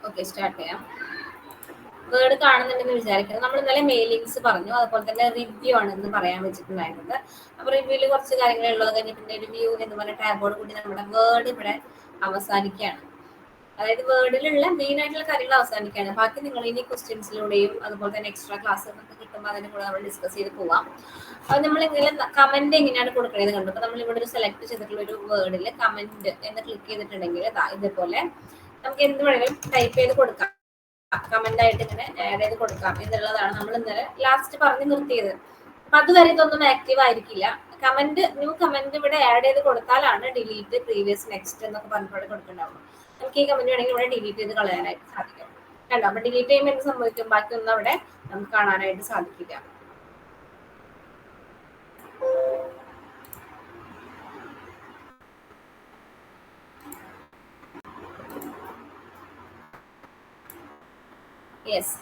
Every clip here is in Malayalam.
ഓക്കെ, സ്റ്റാർട്ട് ചെയ്യാം. വേർഡ് കാണുന്നുണ്ടെന്ന് വിചാരിക്കുന്നത്. നമ്മൾ ഇന്നലെ മെയിലിങ്സ് പറഞ്ഞു, അതുപോലെ തന്നെ റിവ്യൂ ആണ് ഇന്ന് പറയാൻ വെച്ചിട്ടുണ്ടായിരുന്നത്. അപ്പൊ റിവ്യൂല് കുറച്ച് കാര്യങ്ങൾ ഉള്ളത് കഴിഞ്ഞ് പിന്നെ റിവ്യൂ എന്ന് പറഞ്ഞ ടാബോട് കൂടി നമ്മുടെ വേർഡ് ഇവിടെ അവസാനിക്കുകയാണ്. അതായത് വേർഡിലുള്ള മെയിൻ ആയിട്ടുള്ള കാര്യങ്ങൾ അവസാനിക്കുകയാണ്. ബാക്കി നിങ്ങൾ ഇനി ക്വസ്റ്റ്യൻസിലൂടെയും അതുപോലെ തന്നെ എക്സ്ട്രാ ക്ലാസ് നമുക്ക് കിട്ടുമ്പോൾ അതിനെ കൂടെ നമ്മൾ ഡിസ്കസ് ചെയ്ത് പോവാം. അത് നമ്മൾ ഇങ്ങനെ കമന്റ് എങ്ങനെയാണ് കൊടുക്കുന്നത് കണ്ടു. അപ്പൊ നമ്മൾ ഇവിടെ ഒരു സെലക്ട് ചെയ്തിട്ടുള്ള ഒരു വേർഡിൽ കമന്റ് എന്ന് ക്ലിക്ക് ചെയ്തിട്ടുണ്ടെങ്കിൽ ഇതേപോലെ നമുക്ക് എന്ത് വേണമെങ്കിലും ടൈപ്പ് ചെയ്ത് കൊടുക്കാം. കമന്റ് ആയിട്ട് ഇങ്ങനെ ആഡ് ചെയ്ത് കൊടുക്കാം എന്നുള്ളതാണ് നമ്മൾ ഇന്നലെ ലാസ്റ്റ് പറഞ്ഞു നിർത്തിയത്. അപ്പൊ അതുവരെ ഇതൊന്നും ആക്റ്റീവ് ആയിരിക്കില്ല. ന്യൂ കമന്റ് ഇവിടെ ആഡ് ചെയ്ത് കൊടുത്താലാണ് ഡിലീറ്റ്, പ്രീവിയസ്, നെക്സ്റ്റ് എന്നൊക്കെ പറഞ്ഞിട്ട് കൊടുക്കുന്നുണ്ടാവും. നമുക്ക് ഈ കമന്റ് വേണമെങ്കിൽ ഇവിടെ ഡിലീറ്റ് ചെയ്ത് കളയാനായിട്ട് സാധിക്കും. കണ്ടോ? അപ്പൊ ഡിലീറ്റ് ചെയ്യുമ്പോൾ എന്ത് സംഭവിക്കും? ബാക്കിയൊന്നും അവിടെ നമുക്ക് കാണാനായിട്ട് സാധിക്കില്ല. യെസ്.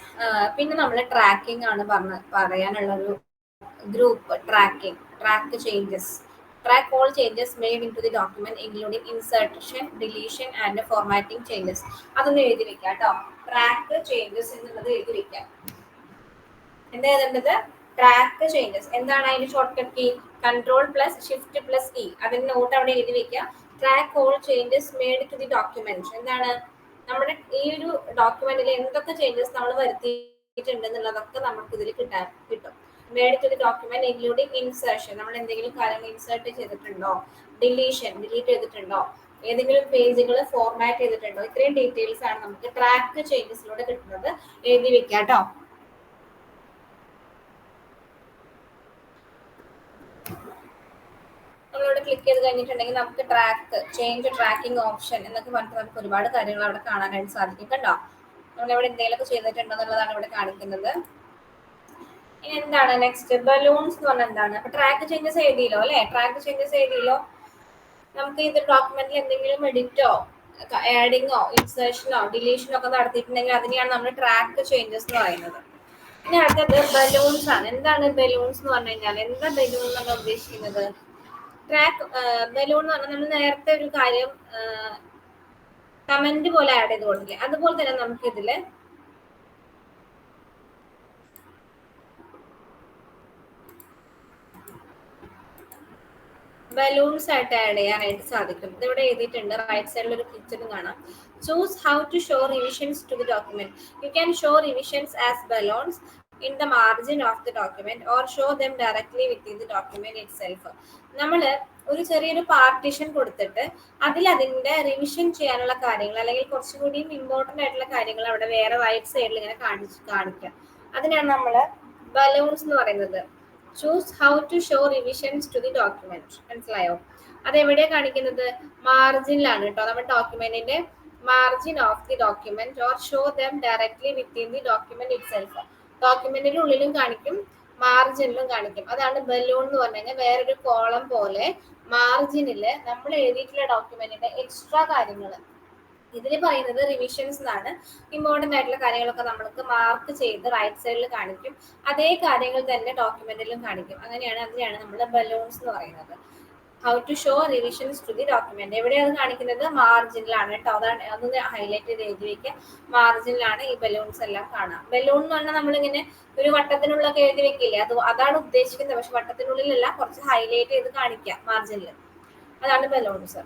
പിന്നെ നമ്മൾ ട്രാക്കിംഗ് ആണ് പറയാനുള്ള ഒരു group. Track changes, track all changes made into the document including insertion, deletion and formatting changes. അതൊന്ന് എഴുതി വെക്കാം കേട്ടോ. ട്രാക്ക് ചേഞ്ചസ് എന്നുള്ളത് എഴുതി വെക്കാം. എന്താ എഴുതേണ്ടത്? Track changes. എന്താണ് അതിന്റെ ഷോർട്ട് കട്ട് കീ? Ctrl+Shift+E. അതിന്റെ നോട്ട് അവിടെ എഴുതി വെക്കുക. Track all changes made to the document. എന്താണ് നമ്മുടെ ഈ ഒരു ഡോക്യുമെന്റിൽ എന്തൊക്കെ ചേഞ്ചസ് നമ്മൾ വരുത്തിയിട്ടുണ്ട് എന്നുള്ളതൊക്കെ നമുക്ക് ഇതിൽ കിട്ടും. Made to the document including insertion, നമ്മൾ എന്തെങ്കിലും കാര്യങ്ങൾ ഇൻസേർട്ട് ചെയ്തിട്ടുണ്ടോ, ഡിലീറ്റ് ചെയ്തിട്ടുണ്ടോ, ഏതെങ്കിലും പേജുകൾ ഫോർമാറ്റ് ചെയ്തിട്ടുണ്ടോ, ഇത്രയും ഡീറ്റെയിൽസ് ആണ് നമുക്ക് ട്രാക്ക് ചേഞ്ചസിലൂടെ കിട്ടുന്നത്. എഴുതി വെക്കാം കേട്ടോ. നമ്മളിവിടെ ക്ലിക്ക് ചെയ്ത് കഴിഞ്ഞിട്ടുണ്ടെങ്കിൽ നമുക്ക് ചേഞ്ച് ട്രാക്കിംഗ് ഓപ്ഷൻ എന്നൊക്കെ പറഞ്ഞിട്ട് നമുക്ക് ഒരുപാട് കാര്യങ്ങൾ അവിടെ കാണാനായിട്ട് സാധിക്കും. കണ്ടോ? നമ്മളിവിടെ എന്തെങ്കിലുമൊക്കെ ചെയ്തിട്ടുണ്ടോ എന്നുള്ളതാണ് ഇവിടെ കാണിക്കുന്നത്. ഇനി എന്താണ് നെക്സ്റ്റ്? ബലൂൺസ് എന്ന് പറഞ്ഞാൽ എന്താണ്? അപ്പൊ ട്രാക്ക് ചേഞ്ചസ് എഴുതിയല്ലോ അല്ലെ? ട്രാക്ക് ചേഞ്ചസ് എഴുതിയല്ലോ. നമുക്ക് ഇത് ഡോക്യുമെന്റിൽ എന്തെങ്കിലും എഡിറ്റോ, ആഡിങ്ങോ, ഇൻസേർഷനോ, ഡിലീഷനോ ഒക്കെ നടത്തിയിട്ടുണ്ടെങ്കിൽ അതിനെയാണ് നമ്മൾ ട്രാക്ക് ചേഞ്ചസ് എന്ന് പറയുന്നത്. ഇനി അടുത്തത് ബലൂൺസ് ആണ്. എന്താണ് ബലൂൺസ് എന്ന് പറഞ്ഞു കഴിഞ്ഞാൽ? എന്താ ബലൂൺ എന്നാണ് ഉദ്ദേശിക്കുന്നത്? ബലൂൺ എന്ന് പറഞ്ഞാൽ നമ്മൾ നേരത്തെ ഒരു കാര്യം കമന്റ് പോലെ ആഡ് ചെയ്ത് കൊടുക്കില്ലേ, അതുപോലെ തന്നെ നമുക്ക് ഇതില് ബലൂൺസ് ആയിട്ട് ആഡ് ചെയ്യാനായിട്ട് സാധിക്കും. ഇതിവിടെ എഴുതിയിട്ടുണ്ട്. റൈറ്റ് സൈഡിൽ ഒരു പിക്ചർ കാണാം. Choose how to show revisions to the document. You can show revisions as balloons in the margin of the document or show them directly within the document itself. നമ്മൾ ഒരു ചെറിയൊരു പാർട്ടീഷൻ കൊടുത്തിട്ട് അതിന്റെ റിവിഷൻ ചെയ്യാനുള്ള കാര്യങ്ങൾ അല്ലെങ്കിൽ കുറച്ചുകൂടി ഇമ്പോർട്ടന്റ് ആയിട്ടുള്ള കാര്യങ്ങൾ അവിടെ വേറെ റൈറ്റ് സൈഡിൽ ഇങ്ങനെ കാണിക്കാം. അതിനാണ് നമ്മൾ ബലൂൺസ് എന്ന് പറയുന്നത്. Choose how to show revisions to the document. മനസ്സിലായോ? അത് എവിടെയാണ് കാണിക്കുന്നത്? മാർജിനിലാണ് കേട്ടോ. നമ്മുടെ ഡോക്യുമെന്റിന്റെ margin of the document or show them directly within the document itself. ഡോക്യുമെന്റിന്റെ ഉള്ളിലും കാണിക്കും, മാർജിനിലും കാണിക്കും. അതാണ് ബലൂൺ എന്ന് പറഞ്ഞു കഴിഞ്ഞാൽ വേറൊരു കോളം പോലെ മാർജിനില് നമ്മൾ എഴുതിയിട്ടുള്ള ഡോക്യുമെന്റിന്റെ എക്സ്ട്രാ കാര്യങ്ങൾ. ഇതിൽ പറയുന്നത് റിവിഷൻസ് എന്നാണ്. ഇമ്പോർട്ടന്റ് ആയിട്ടുള്ള കാര്യങ്ങളൊക്കെ നമുക്ക് മാർക്ക് ചെയ്ത് റൈറ്റ് സൈഡിൽ കാണിക്കും. അതേ കാര്യങ്ങൾ തന്നെ ഡോക്യുമെന്റിലും കാണിക്കും. അതിനെയാണ് നമ്മൾ ബലൂൺസ് എന്ന് പറയുന്നത്. How to show revisions to the document. എവിടെയാണ് കാണിക്കുന്നത്? മാർജിനിലാണ് കേട്ടോ. അതൊന്ന് ഹൈലൈറ്റ് ചെയ്ത് എഴുതി വെക്കുക. മാർജിനിലാണ് ഈ ബലൂൺസ് എല്ലാം കാണാം. ബലൂൺ എന്ന് പറഞ്ഞാൽ നമ്മളിങ്ങനെ ഒരു വട്ടത്തിനുള്ളൊക്കെ എഴുതി വെക്കില്ലേ, അതാണ് ഉദ്ദേശിക്കുന്നത്. പക്ഷെ വട്ടത്തിനുള്ളിലല്ല, കുറച്ച് ഹൈലൈറ്റ് ചെയ്ത് കാണിക്കുക മാർജിനിൽ. അതാണ് ബലൂൺസ്.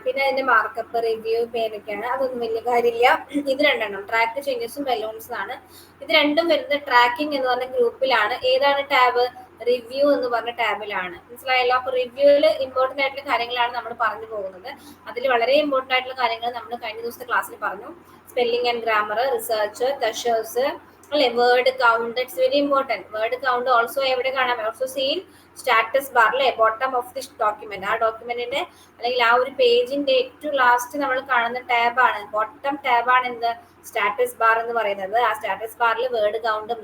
പിന്നെ അതിന്റെ മാർക്കപ്പ്, റിവ്യൂ, പേരൊക്കെയാണ്. അതൊന്നും വലിയ കാര്യമില്ല. ഇത് രണ്ടെണ്ണം ട്രാക്ക് ചേഞ്ചസും ബലൂൺസും ആണ്. ഇത് രണ്ടും വരുന്നത് ട്രാക്കിംഗ് എന്ന് പറഞ്ഞ ഗ്രൂപ്പിലാണ്. ഏതാണ് ടാബ്? റിവ്യൂ എന്ന് പറഞ്ഞ ടാബിലാണ്. മനസ്സിലായല്ലോ? അപ്പൊ റിവ്യൂവിൽ ഇമ്പോർട്ടന്റ് ആയിട്ടുള്ള കാര്യങ്ങളാണ് നമ്മൾ പറഞ്ഞു പോകുന്നത്. അതിൽ വളരെ ഇമ്പോർട്ടന്റ് ആയിട്ടുള്ള കാര്യങ്ങൾ നമ്മൾ കഴിഞ്ഞ ദിവസത്തെ ക്ലാസ്സിൽ പറഞ്ഞു. Spelling and grammar, research, thesaurus അല്ലെ, word count. It's very important. Word count also എവിടെ കാണാം? ഓൾസോ സീൻ സ്റ്റാറ്റസ് ബാറിലെ ബോട്ടം ഓഫ് ദി ഡോക്യുമെന്റ്. ആ ഡോക്യുമെന്റിന്റെ അല്ലെങ്കിൽ ആ ഒരു പേജിന്റെ ഏറ്റവും ലാസ്റ്റ് നമ്മൾ കാണുന്ന ടാബാണ്, ബോട്ടം ടാബാണ് എന്ത്? സ്റ്റാറ്റസ് ബാർ എന്ന് പറയുന്നത്. ആ സ്റ്റാറ്റസ് ബാറിൽ വേർഡ് കൗണ്ടും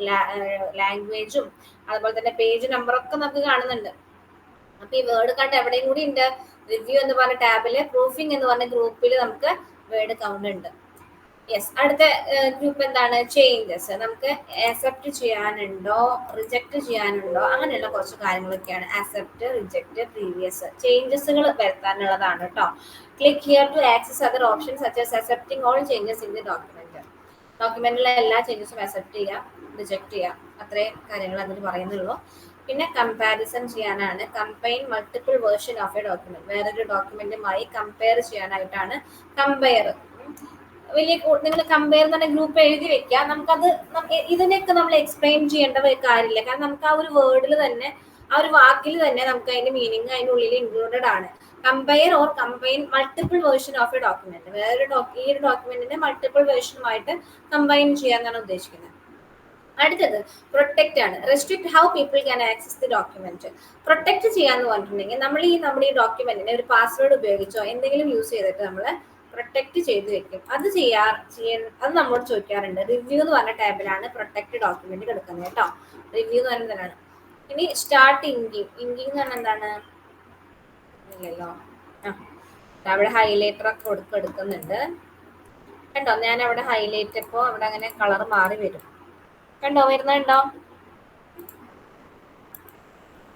ലാംഗ്വേജും അതുപോലെ തന്നെ പേജ് നമ്പറൊക്കെ നമുക്ക് കാണുന്നുണ്ട്. അപ്പൊ ഈ വേർഡ് കൗണ്ട് എവിടെയും കൂടി ഉണ്ട്? റിവ്യൂ എന്ന് പറഞ്ഞ ടാബില്. പ്രൂഫിംഗ് എന്ന് പറഞ്ഞ ഗ്രൂപ്പിൽ നമുക്ക് വേർഡ് കൗണ്ട് ഉണ്ട്. യെസ്, അടുത്ത ഗ്രൂപ്പ് എന്താണ്? ചേഞ്ചസ്. നമുക്ക് ആക്സെപ്റ്റ് ചെയ്യാനുണ്ടോ, റിജക്ട് ചെയ്യാനുണ്ടോ, അങ്ങനെയുള്ള കുറച്ച് കാര്യങ്ങളൊക്കെയാണ്. Accept, reject, previous. ചേഞ്ചസുകൾ വരുത്താനുള്ളതാണ് കേട്ടോ. Click here to access other options such as accepting all changes in the document. ഡോക്യുമെന്റിലെ എല്ലാ ചേഞ്ചസും അക്സെപ്റ്റ് ചെയ്യാം, റിജക്ട് ചെയ്യാം, അത്രയും കാര്യങ്ങൾ അതിൽ പറയുന്നുള്ളൂ. പിന്നെ കമ്പാരിസൺ ചെയ്യാനാണ്. Combine multiple version of A document. വേറൊരു ഡോക്യുമെന്റുമായി കമ്പയർ ചെയ്യാനായിട്ടാണ് കമ്പയർ. വലിയ നിങ്ങൾ കമ്പയർ തന്നെ ഗ്രൂപ്പ് എഴുതി വെക്കുക. നമുക്കത് ഇതിനൊക്കെ നമ്മൾ എക്സ്പ്ലെയിൻ ചെയ്യേണ്ട കാര്യമില്ല. കാരണം നമുക്ക് ആ ഒരു വേർഡിൽ തന്നെ, ആ ഒരു വാക്കിൽ തന്നെ നമുക്ക് അതിന്റെ മീനിങ് അതിനുള്ളിൽ ഇൻക്ലൂഡഡ് ആണ്. Compare or combine multiple version of A document. ഈ ഒരു ഡോക്യുമെന്റിനെ മൾട്ടിപ്പിൾ വേർഷനുമായിട്ട് കമ്പൈൻ ചെയ്യാന്നാണ് ഉദ്ദേശിക്കുന്നത്. അടുത്തത് പ്രൊട്ടക്റ്റ് ആണ്. Restrict how people can access the document. Protect ചെയ്യാന്ന് പറഞ്ഞിട്ടുണ്ടെങ്കിൽ നമ്മുടെ ഈ ഡോക്യുമെന്റിനെ ഒരു പാസ്വേഡ് ഉപയോഗിച്ചോ എന്തെങ്കിലും യൂസ് ചെയ്തിട്ട് നമ്മൾ പ്രൊട്ടക്ട് ചെയ്ത് വെക്കും. അത് നമ്മോട് ചോദിക്കാറുണ്ട്. റിവ്യൂ എന്ന് പറഞ്ഞ ടാബിലാണ് പ്രൊട്ടക്ട് ഡോക്യുമെന്റ് കിടക്കുന്നത് കേട്ടോ. റിവ്യൂ എന്ന് പറയുന്നതാണ്. ഇനി സ്റ്റാർട്ട് ഇങ്കിങ്. ഇങ്കിങ് എന്ന് പറഞ്ഞാൽ എന്താണ്? ഇല്ലല്ലോ. അവിടെ ഹൈലൈറ്റർ ഒക്കെ എടുക്കുന്നുണ്ട് കണ്ടോ. ഞാൻ അവിടെ ഹൈലൈറ്റ് ഇപ്പോ അവിടെ അങ്ങനെ കളർ മാറി വരും. കണ്ടോ, വരുന്നുണ്ടോ?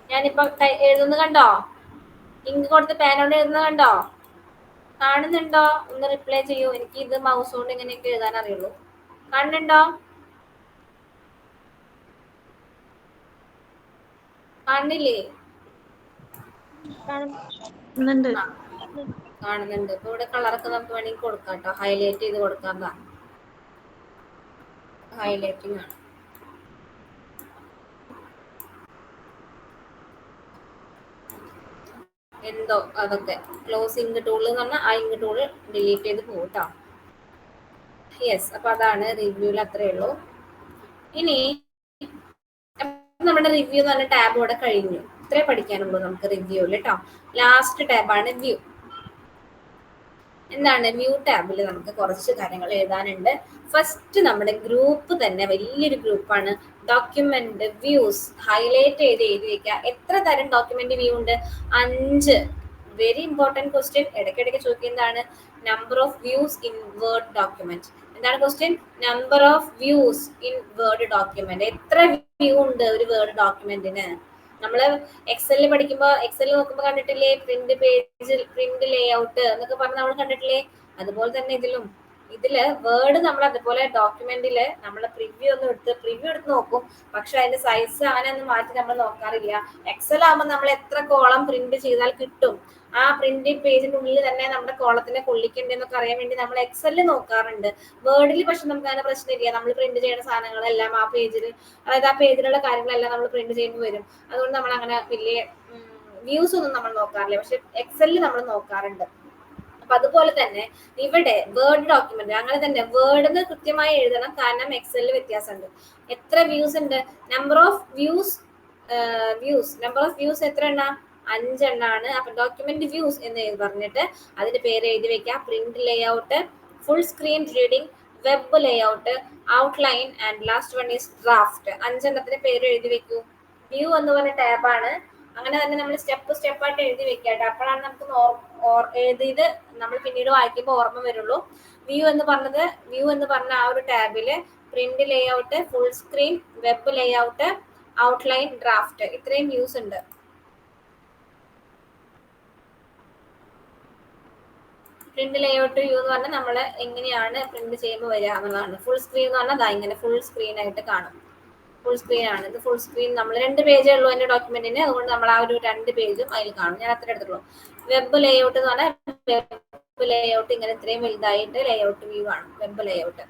ഞാനിപ്പോ എഴുതുന്നത് കണ്ടോ? ഇങ്ക് കൊടുത്ത് പേനോട് എഴുതുന്നത് കണ്ടോ? കാണുന്നുണ്ടോ? ഒന്ന് റിപ്ലൈ ചെയ്യൂ. എനിക്ക് ഇത് മൗസ് കൊണ്ട് ഇങ്ങനെയൊക്കെ എഴുതാൻ അറിയുള്ളൂ. കാണുന്നുണ്ടോ? കാണുന്നില്ലേ? കാണുന്നുണ്ട്. ഇപ്പൊ ഇവിടെ കളറൊക്കെ നമുക്ക് വേണമെങ്കിൽ കൊടുക്കാം കേട്ടോ. ഹൈലൈറ്റ് ചെയ്ത് കൊടുക്കാം. ഹൈലൈറ്റിംഗ് ആണ്. എന്തോ അതൊക്കെ ക്ലോസ് ഇങ്ക് ടൂൾ എന്ന് പറഞ്ഞാൽ ആ ഇങ്ക് ടൂള് ഡിലീറ്റ് ചെയ്ത് പോകും കേട്ടോ. യെസ്, അപ്പൊ അതാണ് റിവ്യൂവിൽ അത്രേ ഉള്ളൂ. ഇനി നമ്മുടെ റിവ്യൂ എന്ന് പറഞ്ഞ ടാബ് ഇവിടെ കഴിഞ്ഞു. ഇത്രേ പഠിക്കാനുള്ളൂ നമുക്ക് റിവ്യൂവിൽ കേട്ടോ. ലാസ്റ്റ് ടാബാണ് വ്യൂ. എന്താണ് വ്യൂ ടാബിൽ നമുക്ക് കുറച്ച് കാര്യങ്ങൾ എഴുതാനുണ്ട്. ഫസ്റ്റ് നമ്മുടെ ഗ്രൂപ്പ് തന്നെ വലിയൊരു ഗ്രൂപ്പാണ്. ഡോക്യുമെന്റ് വ്യൂസ് ഹൈലൈറ്റ് ചെയ്ത് എഴുതി വെക്കുക. എത്ര തരം ഡോക്യുമെന്റ് വ്യൂ ഉണ്ട്? 5. Very important question. ഇടയ്ക്കിടയ്ക്ക് ചോദിക്കുന്നതാണ് number of views in word document. എന്താണ് question? Number of views in word document. എത്ര വ്യൂ ഉണ്ട് ഒരു വേർഡ് ഡോക്യുമെന്റിന്? നമ്മള് എക്സലിൽ പഠിക്കുമ്പോൾ എക്സലിൽ നോക്കുമ്പോൾ കണ്ടിട്ടില്ലേ പ്രിന്റ് പേജ്, പ്രിന്റ് ലേ ഔട്ട് എന്നൊക്കെ പറഞ്ഞ് നമ്മൾ കണ്ടിട്ടില്ലേ? അതുപോലെ തന്നെ ഇതില് വേർഡ് നമ്മൾ അതുപോലെ ഡോക്യുമെന്റില് നമ്മൾ പ്രിവ്യൂ എടുത്ത് നോക്കും. പക്ഷെ അതിന്റെ സൈസ് അങ്ങനെ ഒന്നും മാറ്റി നമ്മൾ നോക്കാറില്ല. എക്സൽ ആകുമ്പോൾ നമ്മൾ എത്ര കോളം പ്രിന്റ് ചെയ്താൽ കിട്ടും, ആ പ്രിന്റ് പേജിന്റെ ഉള്ളിൽ തന്നെ നമ്മുടെ കോളത്തിനെ കൊള്ളിക്കണ്ടെന്നൊക്കെ അറിയാൻ വേണ്ടി നമ്മൾ എക്സലിൽ നോക്കാറുണ്ട്. വേർഡിൽ പക്ഷെ നമുക്ക് അങ്ങനെ പ്രശ്നമില്ല. നമ്മൾ പ്രിന്റ് ചെയ്യുന്ന സാധനങ്ങളെല്ലാം ആ പേജിൽ, അതായത് ആ പേജിലുള്ള കാര്യങ്ങളെല്ലാം നമ്മൾ പ്രിന്റ് ചെയ്യുമ്പോൾ വരും. അതുകൊണ്ട് നമ്മൾ അങ്ങനെ വലിയ വ്യൂസ് ഒന്നും നമ്മൾ നോക്കാറില്ല. പക്ഷെ എക്സലിൽ നമ്മൾ നോക്കാറുണ്ട്. അപ്പൊ അതുപോലെ തന്നെ ഇവിടെ വേർഡ് ഡോക്യുമെന്റ് അങ്ങനെ തന്നെ വേർഡിന് കൃത്യമായി എഴുതണം. കാരണം എക്സലിൽ വ്യത്യാസമുണ്ട്. എത്ര വ്യൂസ് ഉണ്ട്? നമ്പർ ഓഫ് വ്യൂസ് എത്ര എണ്ണ? 5 എണ്ണാണ്. അപ്പൊ ഡോക്യുമെന്റ് വ്യൂസ് എന്ന് പറഞ്ഞിട്ട് അതിന്റെ പേര് എഴുതി വെക്കാം. Print layout, full screen reading, web layout, outline and last one is draft. 5 എണ്ണത്തിന്റെ പേര് എഴുതി വെക്കൂ. വ്യൂ എന്ന് പറഞ്ഞ ടാബാണ്. അങ്ങനെ തന്നെ നമ്മൾ സ്റ്റെപ്പായിട്ട് എഴുതി വെക്കാട്ടെ. അപ്പോഴാണ് നമുക്ക് എഴുതിയത് നമ്മൾ പിന്നീട് വായിക്കുമ്പോൾ ഓർമ്മ വരുള്ളൂ. വ്യൂ എന്ന് പറഞ്ഞ ആ ഒരു ടാബില് print layout, full screen, web layout, outline, draft, ഇത്രയും വ്യൂസ് ഉണ്ട്. പ്രിന്റ് ലേഔട്ട് വ്യൂ എന്ന് പറഞ്ഞാൽ നമ്മൾ എങ്ങനെയാണ് പ്രിന്റ് ചെയ്യുമ്പോൾ വരിക എന്നുള്ളതാണ്. ഫുൾ സ്ക്രീൻ എന്ന് പറഞ്ഞാൽ ഇങ്ങനെ ഫുൾ സ്ക്രീൻ ആയിട്ട് കാണും. ഫുൾ സ്ക്രീൻ ആണ് ഇത്. ഫുൾ സ്ക്രീൻ നമ്മൾ 2 പേജേ ഉള്ളൂ എന്റെ ഡോക്യുമെന്റിന്. അതുകൊണ്ട് നമ്മൾ ആ ഒരു 2 പേജും അതിൽ കാണും. ഞാൻ അത്ര എടുത്തുള്ളൂ. വെബ് ലേഔട്ട് എന്ന് പറഞ്ഞാൽ വെബ് ലേഔട്ട് ഇങ്ങനെ ഇത്രയും വലുതായിട്ട് ലേഔട്ട് വ്യൂ ആണ് വെബ് ലേഔട്ട്.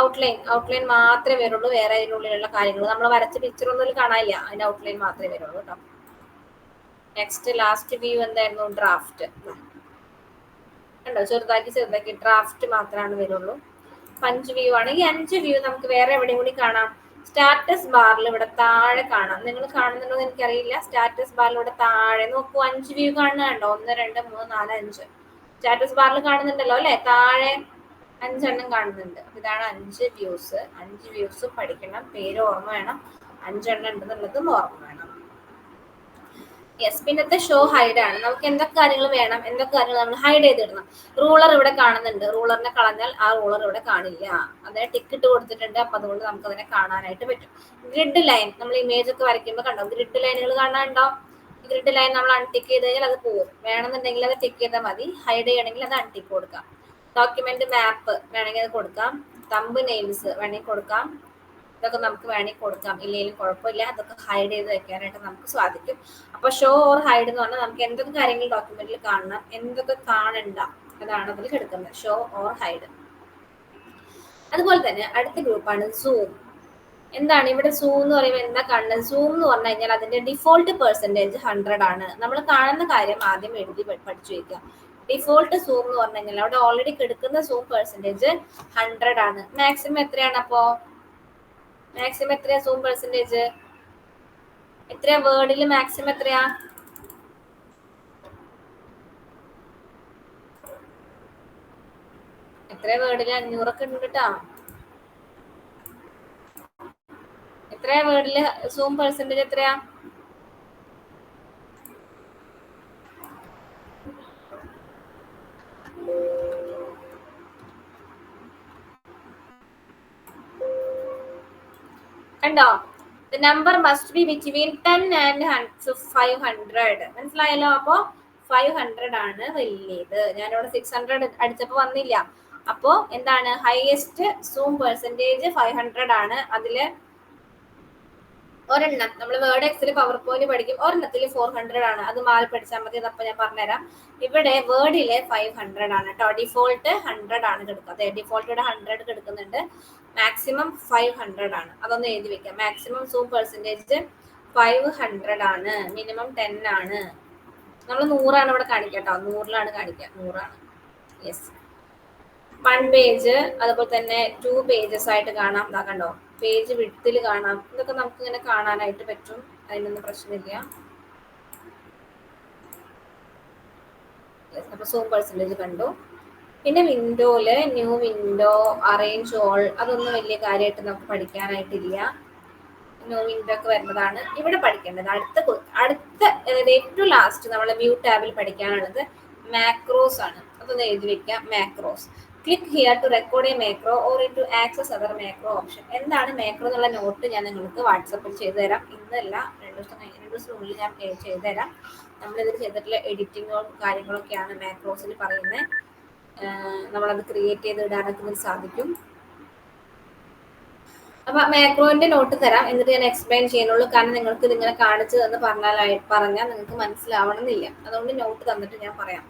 ഔട്ട്ലൈൻ മാത്രമേ വരുള്ളൂ. വേറെ അതിനുള്ളിലുള്ള കാര്യങ്ങൾ നമ്മൾ വരച്ച പിക്ചർ ഒന്നും കാണാനില്ല. അതിന്റെ ഔട്ട്ലൈൻ മാത്രമേ വരുള്ളൂ കേട്ടോ. നെക്സ്റ്റ് ലാസ്റ്റ് വ്യൂ എന്തായിരുന്നു? ഡ്രാഫ്റ്റ്. കണ്ടോ, ചെറുതാക്കി ഡ്രാഫ്റ്റ് മാത്രമാണ് വരുള്ളൂ. 5 വ്യൂ ആണ്. ഈ 5 വ്യൂ നമുക്ക് വേറെ എവിടെയും കൂടി കാണാം. സ്റ്റാറ്റസ് ബാറിൽ ഇവിടെ താഴെ കാണാം. നിങ്ങൾ കാണുന്നുണ്ടോ എന്ന് എനിക്കറിയില്ല. സ്റ്റാറ്റസ് ബാറിൽ ഇവിടെ താഴെ നോക്കൂ. 5 വ്യൂ കാണുന്നുണ്ടോ? 1 2 3 4 5. സ്റ്റാറ്റസ് ബാറിൽ കാണുന്നുണ്ടല്ലോ അല്ലെ? താഴെ 5 എണ്ണം കാണുന്നുണ്ട്. ഇതാണ് 5 വ്യൂസ്. 5 വ്യൂസ് പഠിക്കണം. പേര് ഓർമ്മ വേണം. 5 എണ്ണം ഉണ്ടെന്നുള്ളതും ഓർമ്മ വേണം. യെസ്, പിന്നത്തെ ഷോ ഹൈഡ് ആണ്. നമുക്ക് എന്തൊക്കെ കാര്യങ്ങൾ വേണം, എന്തൊക്കെ കാര്യങ്ങൾ നമ്മൾ ഹൈഡ് ചെയ്തിടണം. റൂളർ ഇവിടെ കാണുന്നുണ്ട്, റൂളറിനെ കളഞ്ഞാൽ ആ റൂളർ ഇവിടെ കാണില്ല. അതിനെ ടിക്കറ്റ് കൊടുത്തിട്ടുണ്ട്, അപ്പൊ അതുകൊണ്ട് നമുക്ക് അതിനെ കാണാനായിട്ട് പറ്റും. ഗ്രിഡ് ലൈൻ, നമ്മൾ ഇമേജ് ഒക്കെ വരയ്ക്കുമ്പോൾ കണ്ടോ ഗ്രിഡ് ലൈനുകൾ കാണാനുണ്ടോ? ഗ്രിഡ് ലൈൻ നമ്മൾ അൺടിക്ക് ചെയ്ത് കഴിഞ്ഞാൽ അത് പോകും. വേണമെന്നുണ്ടെങ്കിൽ അത് ടിക്ക് ചെയ്താൽ മതി, ഹൈഡ് ചെയ്യണമെങ്കിൽ അത് അൺടിക്ക് കൊടുക്കാം. ഡോക്യുമെന്റ് മാപ്പ് വേണമെങ്കിൽ അത് കൊടുക്കാം. തമ്പ് നെയിംസ് വേണമെങ്കിൽ കൊടുക്കാം. ഇതൊക്കെ നമുക്ക് വേണമെങ്കിൽ കൊടുക്കാം, ഇല്ലെങ്കിലും കുഴപ്പമില്ല. അതൊക്കെ ഹൈഡ് ചെയ്ത് വെക്കാനായിട്ട് നമുക്ക് സാധിക്കും. അപ്പൊ ഷോ ഓർ ഹൈഡ് എന്ന് പറഞ്ഞാൽ നമുക്ക് എന്തൊക്കെ കാര്യങ്ങൾ ഡോക്യുമെന്റിൽ കാണണം, എന്തൊക്കെ കാണണ്ട, അതാണ് അതിൽ കിടക്കുന്നത്, ഷോ ഓർ ഹൈഡ്. അതുപോലെ തന്നെ അടുത്ത ഗ്രൂപ്പാണ് സൂം. എന്താണ് ഇവിടെ സൂം എന്ന് പറയുമ്പോൾ എന്താ കാണുന്നത്? സൂം എന്ന് പറഞ്ഞു കഴിഞ്ഞാൽ അതിന്റെ ഡിഫോൾട്ട് പെർസെന്റേജ് 100 ആണ്. നമ്മൾ കാണുന്ന കാര്യം ആദ്യം എഴുതി പഠിച്ചു വയ്ക്കുക. ഡിഫോൾട്ട് സൂം എന്ന് പറഞ്ഞു കഴിഞ്ഞാൽ അവിടെ ഓൾറെഡി കിടക്കുന്ന സൂം പെർസെന്റേജ് 100 ആണ്. മാക്സിമം എത്രയാണ്? അപ്പോ മാക്സിമം എത്രയാ സൂം പെർസെന്റേജ്? എത്രയാ വേർഡിൽ മാക്സിമം എത്രയാ? എത്രയാ വേർഡിൽ? 500 ഒക്കെ ഉണ്ട് കേട്ടോ. എത്രയാ വേർഡില് സൂം പെർസെന്റേജ് എത്രയാ? കണ്ടോ? The number must be between 10 and 500. മനസ്സിലായല്ലോ? അപ്പോ 500 ആണ് വലിയത്. ഞാനിവിടെ 600 അടിച്ചപ്പോ വന്നില്ല. അപ്പോ എന്താണ് ഹൈയസ്റ്റ് സൂം പെർസെന്റേജ് 500 ആണ്. അതില് ഒരെണ്ണം നമ്മൾ വേർഡ് എക്സിൽ പവർ പോയിന്റ് പഠിക്കും, ഒരെണ്ണത്തിൽ 400 ആണ്. അത് മാറി പഠിച്ചാൽ മതി. അതപ്പോൾ ഞാൻ പറഞ്ഞുതരാം. ഇവിടെ വേർഡിലെ 500 ആണ് കേട്ടോ. ഡിഫോൾട്ട് 100 ആണ് കിടക്കുന്നത്. ഡിഫോൾട്ട് ഇവിടെ 100 കിടക്കുന്നുണ്ട്. മാക്സിമം 500 ആണ്. അതൊന്ന് എഴുതി വെക്കാം. മാക്സിമം സൂം പെർസെന്റേജ് 500 ആണ്. മിനിമം 10 ആണ്. നമ്മൾ 100 ആണ് ഇവിടെ കാണിക്കുക കേട്ടോ. 100ലാണ് കാണിക്കുക. 100 ആണ്. യെസ്. 1 പേജ്, അതുപോലെ തന്നെ 2 പേജസ് ആയിട്ട് കാണാം. ഇതാ കണ്ടോ, പേജ് വിഡ്ത്തിൽ കാണാം. ഇതൊക്കെ നമുക്ക് ഇങ്ങനെ കാണാനായിട്ട് പറ്റും. അതിനൊന്നും പ്രശ്നമില്ല. അപ്പൊ സൂം പെർസെന്റേജ് കണ്ടു. പിന്നെ വിൻഡോയില് ന്യൂ വിൻഡോ, അറേഞ്ച് ഓൾ, അതൊന്നും വലിയ കാര്യമായിട്ട് നമുക്ക് പഠിക്കാനായിട്ടില്ല. ന്യൂ വിൻഡോ ഒക്കെ വരുന്നതാണ് ഇവിടെ പഠിക്കേണ്ടത്. അടുത്ത ഏറ്റവും ലാസ്റ്റ് നമ്മൾ വ്യൂ ടാബിൽ പഠിക്കാനുള്ളത് മാക്രോസ് ആണ്. അതൊന്ന് എഴുതി വെക്കാം. Macros. Click here to record a macro or to access other macro option. എന്താണ് മാക്രോ എന്നുള്ള നോട്ട് ഞാൻ നിങ്ങൾക്ക് വാട്സപ്പിൽ ചെയ്തു തരാം. ഇന്നല്ല, 2 ദിവസത്തിനുള്ളിൽ ഞാൻ ചെയ്തു തരാം. നമ്മളിതിൽ ചെയ്തിട്ടുള്ള എഡിറ്റിങ്ങോ കാര്യങ്ങളൊക്കെയാണ് മാക്രോസിൽ പറയുന്നത്. നമ്മളത് ക്രിയേറ്റ് ചെയ്ത് ഇടാനൊക്കെ ഇതിൽ സാധിക്കും. അപ്പൊ മാക്രോന്റെ നോട്ട് തരാം, എന്നിട്ട് ഞാൻ എക്സ്പ്ലെയിൻ ചെയ്യുന്നുള്ളൂ. കാരണം നിങ്ങൾക്ക് ഇതിങ്ങനെ കാണിച്ചു തന്ന് പറഞ്ഞാൽ നിങ്ങൾക്ക് മനസ്സിലാവണമെന്നില്ല. അതുകൊണ്ട് നോട്ട് തന്നിട്ട് ഞാൻ പറയാം.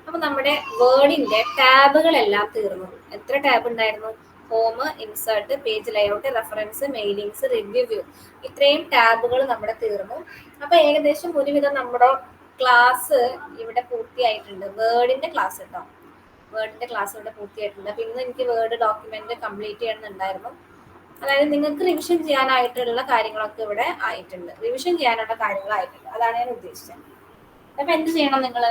അപ്പൊ നമ്മുടെ വേർഡിന്റെ ടാബുകളെല്ലാം തീർന്നു. എത്ര ടാബ് ഉണ്ടായിരുന്നു? Home, insert, page layout, reference, mailings, review, view, ഇത്രയും ടാബുകൾ നമ്മുടെ തീർന്നു. അപ്പൊ ഏകദേശം ഒരുവിധം നമ്മുടെ ക്ലാസ് ഇവിടെ പൂർത്തിയായിട്ടുണ്ട്. വേർഡിന്റെ ക്ലാസ് കേട്ടോ. വേർഡിന്റെ ക്ലാസ് ഇവിടെ പൂർത്തിയായിട്ടുണ്ട്. അപ്പൊ ഇന്ന് എനിക്ക് വേർഡ് ഡോക്യുമെന്റ് കംപ്ലീറ്റ് ചെയ്യണമെന്നുണ്ടായിരുന്നു. അതായത് നിങ്ങൾക്ക് റിവിഷൻ ചെയ്യാനായിട്ടുള്ള കാര്യങ്ങളൊക്കെ ഇവിടെ ആയിട്ടുണ്ട്. റിവിഷൻ ചെയ്യാനുള്ള കാര്യങ്ങളായിട്ടുണ്ട്. അതാണ് ഞാൻ ഉദ്ദേശിച്ചത്. അപ്പൊ എന്ത് ചെയ്യണം നിങ്ങൾ?